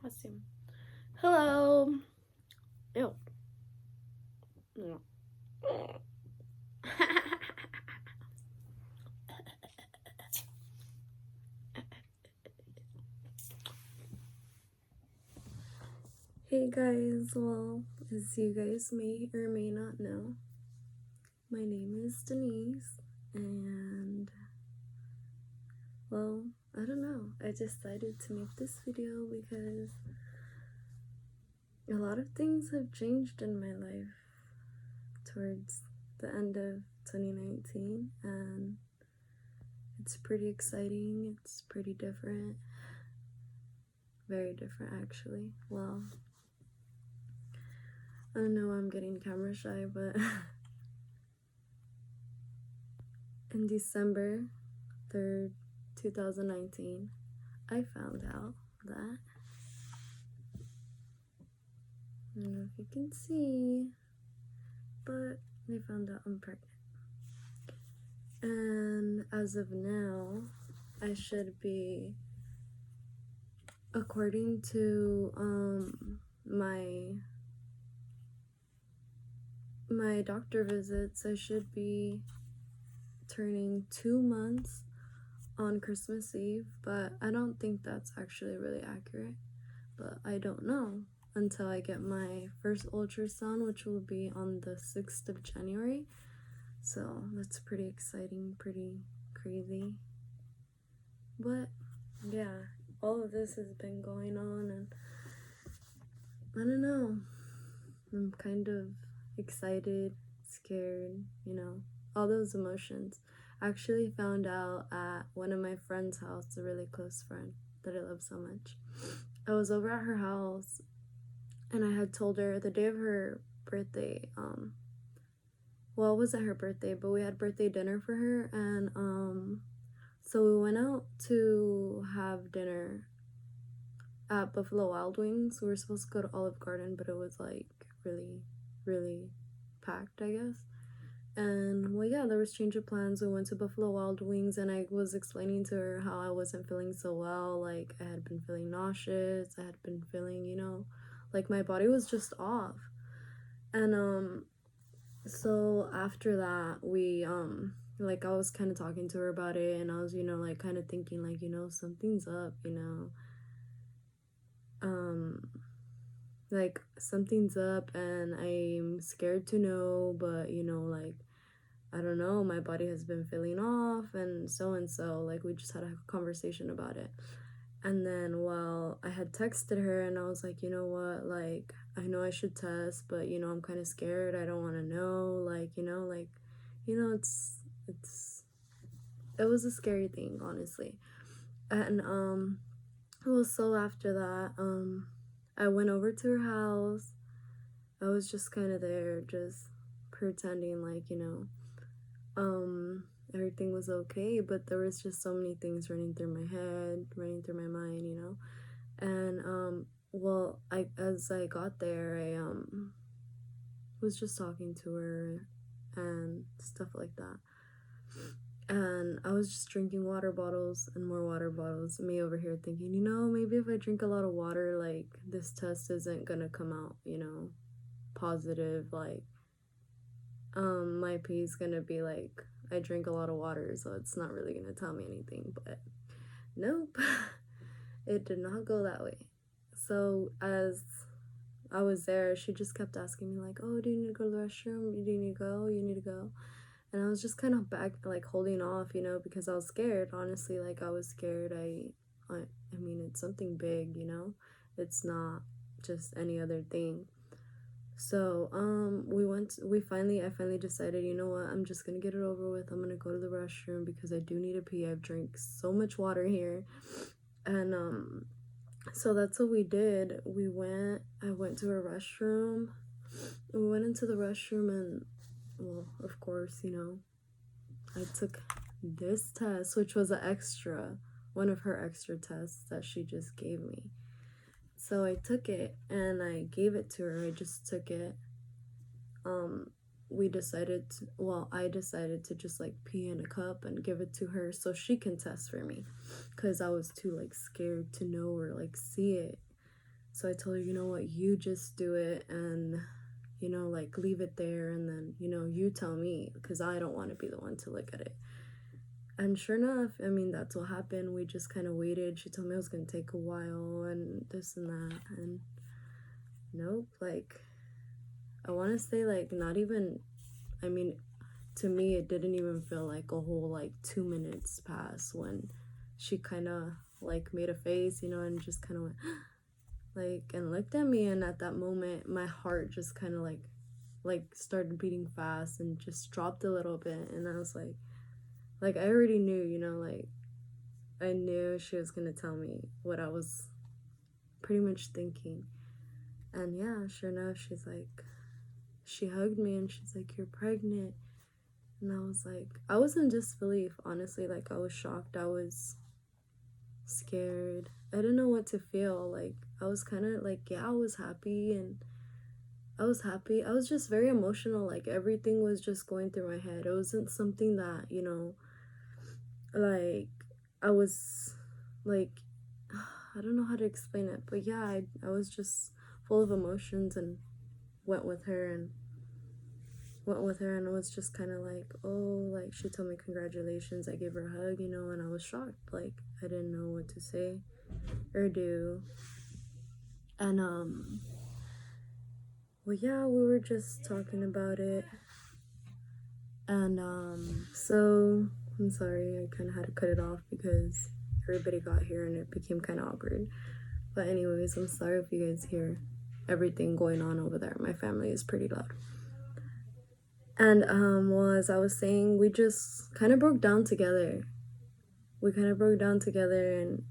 costume. Hello. Ew. No. Hey guys, well, as you guys may or may not know, my name is Denise, and well, I don't know. I decided to make this video because a lot of things have changed in my life towards the end of 2019, and it's pretty exciting. It's pretty different. Very different, actually. Well, I don't know why I'm getting camera shy, but in December 3rd, 2019, I found out that, I don't know if you can see, but they found out I'm pregnant. And as of now, I should be, according to my doctor visits, I should be turning 2 months on Christmas Eve, but I don't think that's actually really accurate. But I don't know until I get my first ultrasound, which will be on the 6th of January. So that's pretty exciting, pretty crazy. But yeah, all of this has been going on, and I don't know. I'm kind of excited, scared, all those emotions. I actually found out at one of my friend's house, a really close friend that I love so much. I was over at her house, and I had told her the day of her birthday, well, it wasn't her birthday, but we had birthday dinner for her, and so we went out to have dinner at Buffalo Wild Wings. We were supposed to go to Olive Garden, but it was like really, really packed, I guess. And well, yeah, there was change of plans. We went to Buffalo Wild Wings, and I was explaining to her how I wasn't feeling so well. Like, I had been feeling nauseous. I had been feeling, like my body was just off. And so after that, we like, I was kind of talking to her about it, and I was, like, kind of thinking, like, something's up, like, something's up, and I'm scared to know, but, like, I don't know, my body has been feeling off, and so, like, we just had a conversation about it. And then, well, I had texted her, and I was like, you know what, like, I know I should test, but, I'm kind of scared, I don't want to know, like, it was a scary thing, honestly. And, well, so after that, I went over to her house. I was just kind of there, just pretending like, everything was okay, but there was just so many things running through my head, running through my mind, And well, as I got there, I was just talking to her and stuff like that. And I was just drinking water bottles and more water bottles. Me over here thinking, maybe if I drink a lot of water, like, this test isn't gonna come out, positive. Like, my pee is gonna be like, I drink a lot of water, so it's not really gonna tell me anything. But nope, it did not go that way. So as I was there, she just kept asking me, like, oh, do you need to go to the restroom? Do you need to go? You need to go? And I was just kind of back, like, holding off, because I was scared. Honestly, like, I was scared. I mean, it's something big, It's not just any other thing. So, I finally decided, you know what, I'm just gonna get it over with. I'm gonna go to the restroom because I do need a pee. I've drank so much water here. And, so that's what we did. I went to a restroom. We went into the restroom, and, well, of course, I took this test, which was one of her extra tests that she just gave me. So I took it, and I gave it to her. I just took it. I decided to just, like, pee in a cup and give it to her so she can test for me, because I was too, like, scared to know or, like, see it. So I told her, you know what, you just do it and, like leave it there and then, you tell me because I don't want to be the one to look at it. And sure enough, I mean, that's what happened. We just kind of waited. She told me it was going to take a while and this and that. And nope, like, I want to say, like, not even, I mean, to me, it didn't even feel like a whole, like, 2 minutes passed when she kind of, like, made a face, and just kind of went, like, and looked at me. And at that moment, my heart just kind of, like, started beating fast and just dropped a little bit. And I was like, I already knew, like, I knew she was gonna tell me what I was pretty much thinking. And yeah, sure enough, she hugged me and she's like, "You're pregnant." And I was like, I was in disbelief, honestly. Like, I was shocked. I was scared. I didn't know what to feel. Like, I was kind of like, yeah, I was happy and I was happy. I was just very emotional. Like, everything was just going through my head. It wasn't something that, like, I was like, I don't know how to explain it, but yeah, I was just full of emotions and went with her and it was just kind of like, oh, like, she told me congratulations. I gave her a hug, and I was shocked. Like, I didn't know what to say or do. And well, yeah, we were just talking about it. And so I'm sorry, I kind of had to cut it off because everybody got here and it became kind of awkward. But anyways, I'm sorry if you guys hear everything going on over there. My family is pretty loud. And well, as I was saying, we just kind of broke down together. And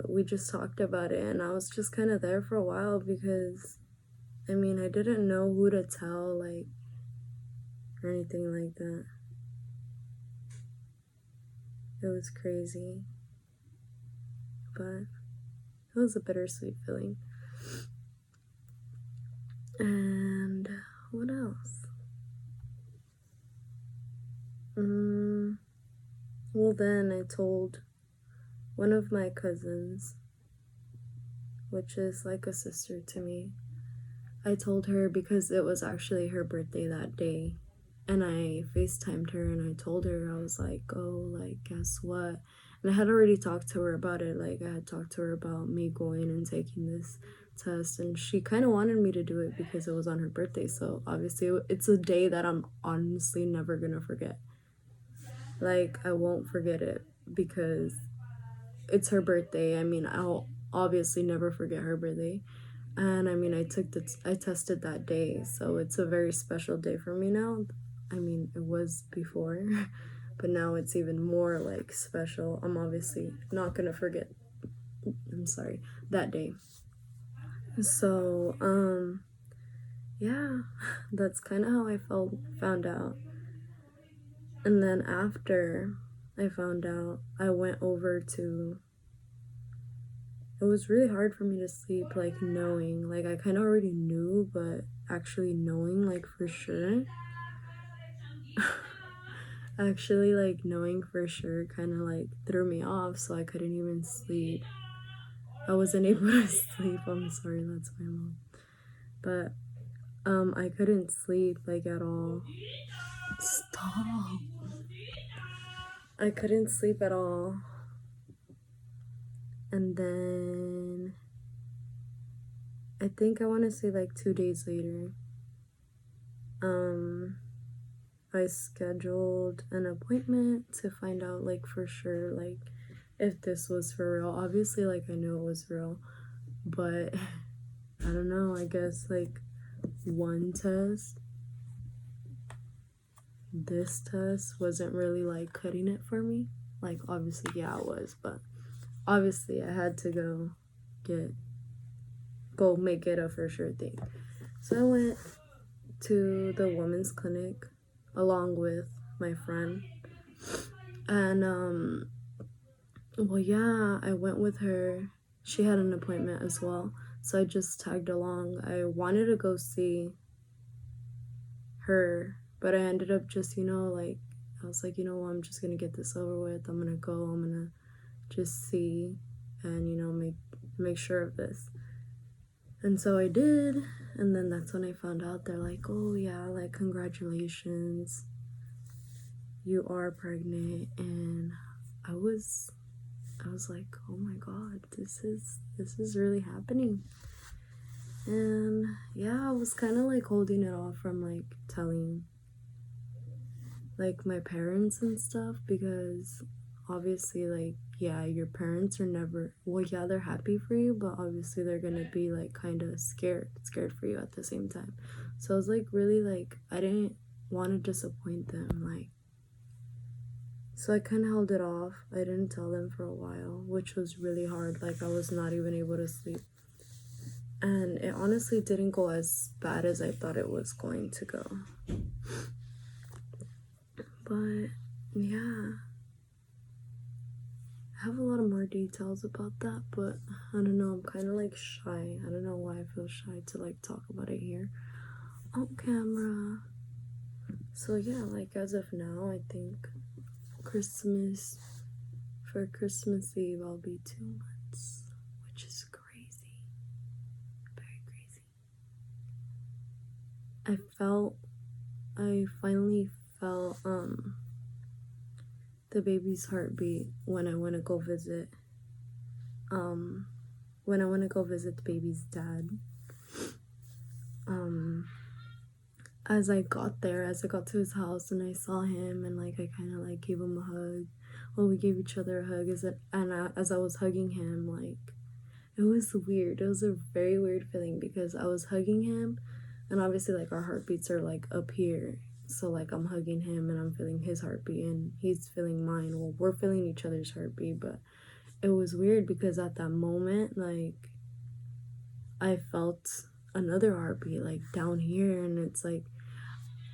we just talked about it. And I was just kind of there for a while because, I mean, I didn't know who to tell, like, or anything like that. It was crazy. But it was a bittersweet feeling. And what else? Well, then I told one of my cousins, which is like a sister to me. I told her because it was actually her birthday that day. And I FaceTimed her and I told her, I was like, oh, like, guess what? And I had already talked to her about it. Like, I had talked to her about me going and taking this test. And she kind of wanted me to do it because it was on her birthday. So obviously, it's a day that I'm honestly never going to forget. Like, I won't forget it because it's her birthday. I mean, I'll obviously never forget her birthday. And I mean, I tested that day, so it's a very special day for me now. I mean, it was before, but now it's even more like special. I'm obviously not gonna forget. I'm sorry, that day. So, yeah, that's kind of how I found out. And then after I found out, I went over to. It was really hard for me to sleep, like, knowing, like, I kind of already knew, but actually knowing, like, for sure. Actually, like, knowing for sure kind of, like, threw me off, so I couldn't even sleep. I wasn't able to sleep. I'm sorry, that's my mom. But, I couldn't sleep, like, at all. Stop. I couldn't sleep at all. And then I think I want to say like 2 days later, I scheduled an appointment to find out, like, for sure, like, if this was for real. Obviously, like, I knew it was real, but I don't know, I guess, like, one test, this test wasn't really, like, cutting it for me. Like, obviously, yeah, it was, but obviously I had to go make it a for sure thing. So I went to the women's clinic along with my friend. And well, yeah, I went with her. She had an appointment as well, so I just tagged along. I wanted to go see her, but I ended up just, like, I was like, I'm just gonna get this over with. I'm gonna go, I'm gonna just see and, make sure of this. And so I did, and then that's when I found out. They're like, oh yeah, like, congratulations, you are pregnant. And I was like, oh my god, this is really happening. And yeah, I was kind of like holding it off from like telling like my parents and stuff, because obviously, like, yeah, your parents are never, well, yeah, they're happy for you, but obviously they're gonna be like kind of scared for you at the same time. So I was like, really, like, I didn't want to disappoint them, like, so I kind of held it off. I didn't tell them for a while, which was really hard. Like, I was not even able to sleep. And it honestly didn't go as bad as I thought it was going to go. But yeah, I have a lot of more details about that, but I don't know, I'm kind of like shy. I don't know why I feel shy to like talk about it here on camera. So yeah, like, as of now, I think for Christmas Eve, I'll be 2 months, which is crazy. Very crazy. I finally felt the baby's heartbeat when I went to go visit the baby's dad. As I got to his house and I saw him, and like I kind of like gave him a hug. Well, we gave each other a hug, as I was hugging him, like, it was weird. It was a very weird feeling, because I was hugging him, and obviously like our heartbeats are like up here. So like I'm hugging him and I'm feeling his heartbeat and he's feeling mine. Well, we're feeling each other's heartbeat, but it was weird because at that moment, like, I felt another heartbeat like down here, and it's like,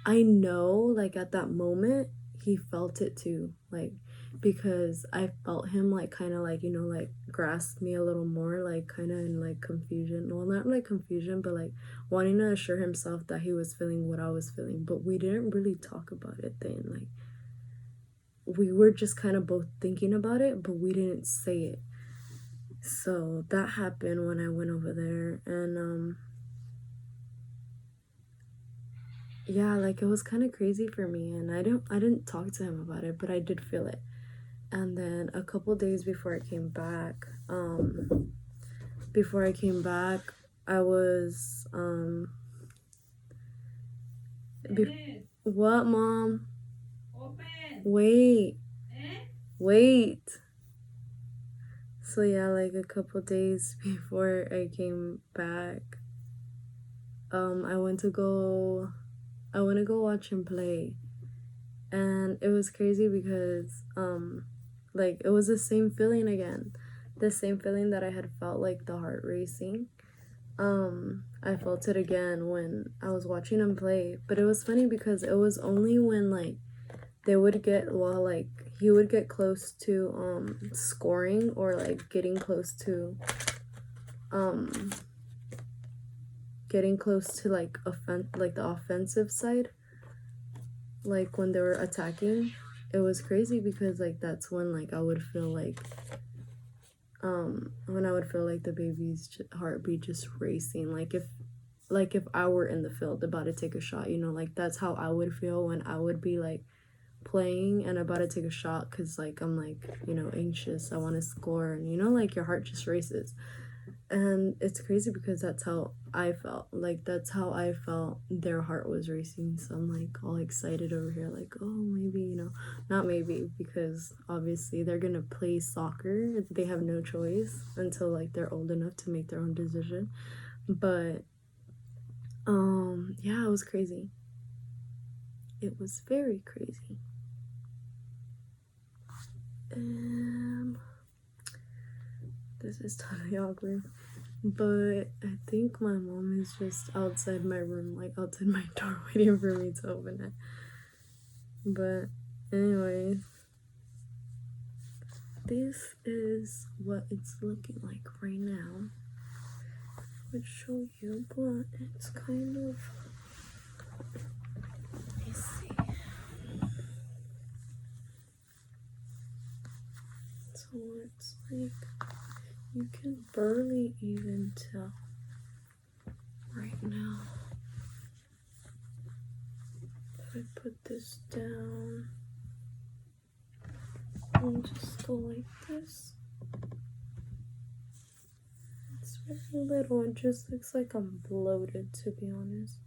I know, like, at that moment he felt it too, like, because I felt him like kind of like, like, grasp me a little more, like, kind of in like confusion. Well, not like confusion, but like wanting to assure himself that he was feeling what I was feeling. But we didn't really talk about it then. Like, we were just kind of both thinking about it, but we didn't say it. So that happened when I went over there, and yeah, like, it was kind of crazy for me, and I didn't talk to him about it, but I did feel it. And then a couple days before I came back, I was what, Mom? Wait. So yeah, like, a couple days before I came back, I went to go watch him play. And it was crazy because like, it was the same feeling again. The same feeling that I had felt, like the heart racing. I felt it again when I was watching him play. But it was funny because it was only when like he would get close to scoring, or like getting close to like the offensive side, like when they were attacking. It was crazy because like that's when like I would feel like the baby's heartbeat just racing, like if I were in the field about to take a shot, like, that's how I would feel when I would be like playing and about to take a shot, because like I'm like, anxious, I want to score, and like your heart just races. And it's crazy because that's how I felt. Like, that's how I felt their heart was racing. So I'm like all excited over here, like, oh, maybe, not maybe, because obviously they're gonna play soccer. They have no choice until like they're old enough to make their own decision. But yeah, it was crazy. It was very crazy. This is totally awkward. But I think my mom is just outside my room, like outside my door, waiting for me to open it. But anyways, this is what it's looking like right now. I would show you, but it's kind of, let me see. So it's like, You can barely even tell right now. If I put this down and just go like this, it's very little. It just looks like I'm bloated, to be honest.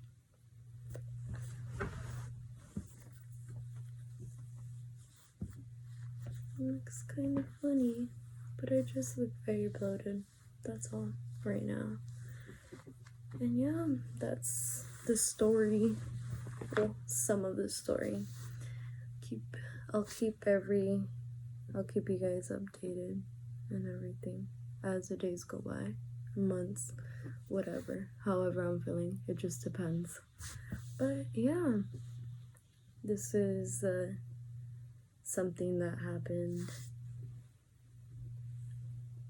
It looks kind of funny, but I just look very bloated. That's all right now. And yeah, that's the story. Well, some of the story. I'll keep you guys updated and everything as the days go by, months, whatever, however I'm feeling. It just depends. But yeah, this is something that happened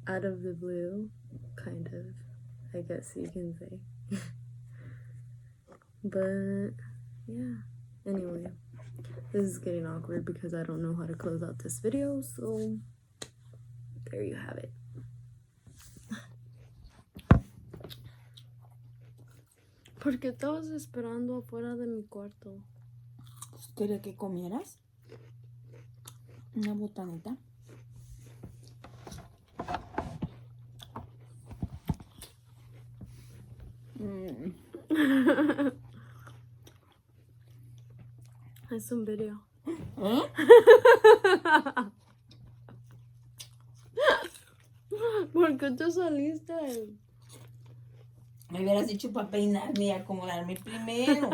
out of the blue, kind of, I guess you can say. But yeah, anyway, this is getting awkward because I don't know how to close out this video, so there you have it. ¿Por qué estabas esperando afuera de mi cuarto? ¿Quería que comieras? Una botanita. Es un video. ¿Eh? ¿Por qué te saliste? Me hubieras dicho para peinarme y acomodarme primero.